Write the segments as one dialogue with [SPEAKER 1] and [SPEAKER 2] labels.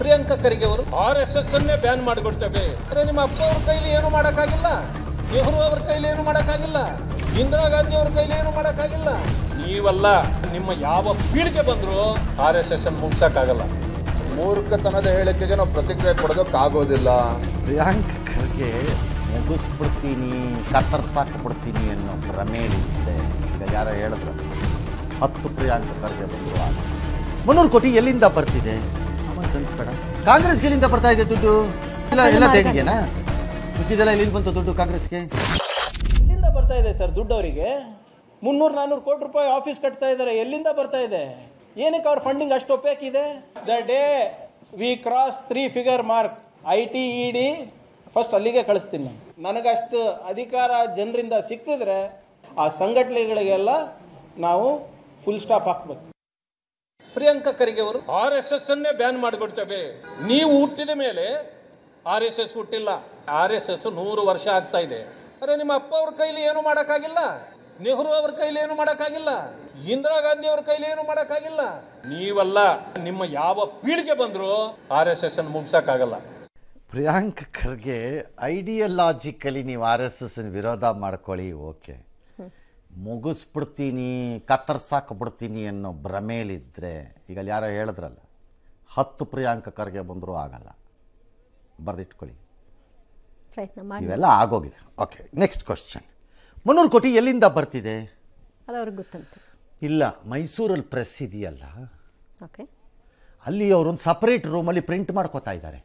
[SPEAKER 1] ಪ್ರಿಯಾಂಕಾ ಖರ್ಗೆ ಅವರು RSS ಅನ್ನೇ ban ಮಾಡಿಬಿಡ್ತೇವೆ. ಅದೇ ನಿಮ್ಮ ಅಪ್ಪ ಅವ್ರ ಕೈಲಿ ಏನು ಮಾಡೋಕ್ಕಾಗಿಲ್ಲ, ನೆಹರು ಅವ್ರ ಕೈಲಿ ಏನು ಮಾಡೋಕ್ಕಾಗಿಲ್ಲ, ಇಂದಿರಾ ಗಾಂಧಿ ಅವ್ರ ಕೈಲಿ ಏನು ಮಾಡೋಕ್ಕಾಗಿಲ್ಲ. ನೀವಲ್ಲ, ನಿಮ್ಮ ಯಾವ ಪೀಳಿಗೆ ಬಂದ್ರು RSS ಅನ್ನು ಮುಗ್ಸಕ್ಕಾಗಲ್ಲ.
[SPEAKER 2] ಮೂರ್ಖತನದ ಹೇಳಿಕೆಗೆ ನಾವು ಪ್ರತಿಕ್ರಿಯೆ ಕೊಡೋದಕ್ಕಾಗೋದಿಲ್ಲ.
[SPEAKER 3] ಪ್ರಿಯಾಂಕಾ ಖರ್ಗೆ ಮುಗಿಸ್ಬಿಡ್ತೀನಿ, ಕತ್ತರ್ಸಾಕ್ಬಿಡ್ತೀನಿ ಅನ್ನೋ ಭ್ರಮೇಲಿದೆ. ಈಗ ಯಾರೋ ಹೇಳಿದ್ರು 10 ಪ್ರಿಯಾಂಕಾ ಖರ್ಗೆ ಬಂದರು. 300 ಕೋಟಿ ಎಲ್ಲಿಂದ ಬರ್ತಿದೆ? ಬೇಡ. ಕಾಂಗ್ರೆಸ್ಗೆ ಎಲ್ಲಿಂದ ಬರ್ತಾ ಇದೆ ದುಡ್ಡು? ಎಲ್ಲ ದೇಣಿಗೆನಾ? ಮಿಕ್ಕಿದೆಲ್ಲ ಎಲ್ಲಿಂದ ಬಂತು ದುಡ್ಡು ಕಾಂಗ್ರೆಸ್ಗೆ?
[SPEAKER 4] ಎಲ್ಲಿಂದ ಬರ್ತಾ ಇದೆ ಸರ್ ದುಡ್ಡು? ಅವರಿಗೆ 300-400 ಕೋಟಿ ರೂಪಾಯಿ ಆಫೀಸ್ ಕಟ್ತಾ ಇದ್ದಾರೆ. ಎಲ್ಲಿಂದ ಬರ್ತಾ ಇದೆ? ಏನಕ್ಕೆ ಅವ್ರ ಫಂಡಿಂಗ್ ಅಷ್ಟು ಒಪೇಕ್ ಇದೆ? The day we cross 3 figure mark IT ED first ಅಲ್ಲಿಗೆ ಕಳಿಸ್ತೀನಿ. ನನಗಷ್ಟು ಅಧಿಕಾರ ಜನರಿಂದ ಸಿಕ್ಕಿದ್ರೆ ಆ ಸಂಘಟನೆಗಳಿಗೆಲ್ಲ ನಾವು ಫುಲ್ ಸ್ಟಾಪ್ ಹಾಕ್ಬೇಕು.
[SPEAKER 1] ಪ್ರಿಯಾಂಕಾ ಖರ್ಗೆ ಅವರು RSS ಅನ್ನೇ ಬ್ಯಾನ್ ಮಾಡಿಬಿಡ್ತೇವೆ. ನೀವು ಹುಟ್ಟಿದ ಮೇಲೆ RSS ಹುಟ್ಟಿಲ್ಲ. RSS 100 ವರ್ಷ ಆಗ್ತಾ ಇದೆ. ಅರೆ ನಿಮ್ಮ ಅಪ್ಪ ಅವ್ರ ಕೈಲಿ ಏನು ಮಾಡೋಕ್ಕಾಗಿಲ್ಲ, ನೆಹರು ಅವ್ರ ಕೈಲಿ ಏನು ಮಾಡೋಕ್ಕಾಗಿಲ್ಲ, ಇಂದಿರಾ ಗಾಂಧಿ ಅವ್ರ ಕೈಲಿ ಏನು ಮಾಡೋಕ್ಕಾಗಿಲ್ಲ. ನೀವಲ್ಲ, ನಿಮ್ಮ ಯಾವ ಪೀಳಿಗೆ ಬಂದ್ರು RSS ಅನ್ನು ಮುಗ್ಸಕ್ಕಾಗಲ್ಲ.
[SPEAKER 3] ಪ್ರಿಯಾಂಕಾ ಖರ್ಗೆ ಐಡಿಯಾಲಜಿಕಲಿ ನೀವು RSS ವಿರೋಧ ಮಾಡ್ಕೊಳ್ಳಿ, ಓಕೆ. ಮುಗಿಸ್ಬಿಡ್ತೀನಿ, ಕತ್ತರ್ಸಾಕ್ಬಿಡ್ತೀನಿ ಅನ್ನೋ ಭ್ರಮೇಲಿದ್ದರೆ, ಈಗ ಅಲ್ಲಿ ಯಾರೋ ಹೇಳಿದ್ರಲ್ಲ 10 ಪ್ರಿಯಾಂಕಾ ಖರ್ಗೆ ಬಂದರೂ ಆಗಲ್ಲ. ಬರೆದಿಟ್ಕೊಳ್ಳಿ, ಇವೆಲ್ಲ ಆಗೋಗಿದೆ. Okay, next question. 300 ಕೋಟಿ ಎಲ್ಲಿಂದ ಬರ್ತಿದೆ?
[SPEAKER 5] ಅದು ಅವ್ರಿಗೆ ಗೊತ್ತಂತೆ.
[SPEAKER 3] ಇಲ್ಲ, ಮೈಸೂರಲ್ಲಿ ಪ್ರೆಸ್ ಇದೆಯಲ್ಲ,
[SPEAKER 5] ಓಕೆ,
[SPEAKER 3] ಅಲ್ಲಿ ಅವರೊಂದು ಸಪ್ರೇಟ್ ರೂಮಲ್ಲಿ ಪ್ರಿಂಟ್ ಮಾಡ್ಕೋತಾ ಇದ್ದಾರೆ.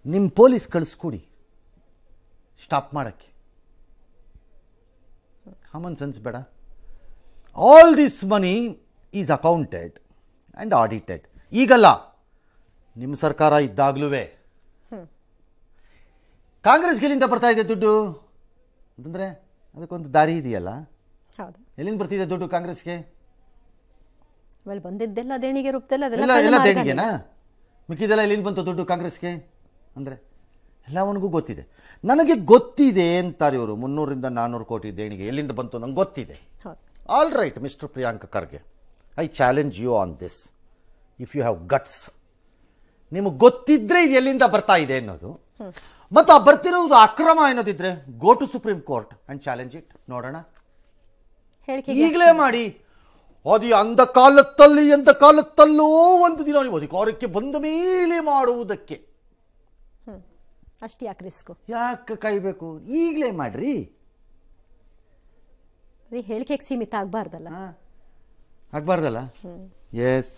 [SPEAKER 3] ನಿಮ್ಮ ಪೊಲೀಸ್ ಕಳಿಸ್ಕೊಡಿ ಸ್ಟಾಪ್ ಮಾಡೋಕ್ಕೆ. ಕಾಮನ್ ಸೆನ್ಸ್ ಬೇಡ? All this money is accountant and audited. ಈಗಲ್ಲ, ನಿಮ್ಮ ಸರ್ಕಾರ ಇದ್ದಾಗಲೂ ಕಾಂಗ್ರೆಸ್ಗೆ ಎಲ್ಲಿಂದ ಬರ್ತಾ ಇದೆ ದುಡ್ಡು ಅಂತಂದರೆ ಅದಕ್ಕೊಂದು ದಾರಿ ಇದೆಯಲ್ಲ.
[SPEAKER 5] ಹೌದು,
[SPEAKER 3] ಎಲ್ಲಿಂದ ಬರ್ತಿದೆ ದುಡ್ಡು ಕಾಂಗ್ರೆಸ್ಗೆ?
[SPEAKER 5] ಬಂದಿದ್ದೆಲ್ಲ ದೇಣಿಗೆ ರೂಪದಲ್ಲಿ
[SPEAKER 3] ಎಲ್ಲ ದೇಣಿಗೆನಾ? ಮಿಕ್ಕಿದೆಲ್ಲ ಎಲ್ಲಿಂದ ಬಂತು ದುಡ್ಡು ಕಾಂಗ್ರೆಸ್ಗೆ ಅಂದರೆ ಎಲ್ಲವನಿಗೂ ಗೊತ್ತಿದೆ. ನನಗೆ ಗೊತ್ತಿದೆ ಅಂತಾರೆ ಇವರು. 300-400 ಕೋಟಿ ದೇಣಿಗೆ ಎಲ್ಲಿಂದ ಬಂತು ನಂಗೆ ಗೊತ್ತಿದೆ. All right mister Priyanka Kharge, I challenge you on this. If you have guts, ನಿಮಗೆ ಗೊತ್ತಿದ್ರೆ ಇದು ಎಲ್ಲಿಂದ ಬರ್ತಾ ಇದೆ ಅನ್ನೋದು, ಮತ್ತು ಆ ಬರ್ತಿರೋದು ಅಕ್ರಮ ಅನ್ನೋದಿದ್ರೆ, go to Supreme Court and challenge it. ನೋಡೋಣ, ಈಗಲೇ ಮಾಡಿ. ಅದು ಅಂದ ಕಾಲತ್ತಲ್ಲೋ ಒಂದು ದಿನ ನೀವು ಅಧಿಕಾರಕ್ಕೆ ಬಂದ ಮೇಲೆ ಮಾಡುವುದಕ್ಕೆ
[SPEAKER 5] ಅಷ್ಟು ಯಾಕೆ ರಿಸ್ಕು?
[SPEAKER 3] ಯಾಕೆ ಕಾಯಬೇಕು? ಈಗಲೇ ಮಾಡ್ರಿ.
[SPEAKER 5] ಹೇಳಿಕೆಗೆ ಸೀಮಿತ ಆಗಬಾರ್ದಲ್ಲ.
[SPEAKER 3] ಆಗ್ಬಾರ್ದಲ್ಲ? ಎಸ್.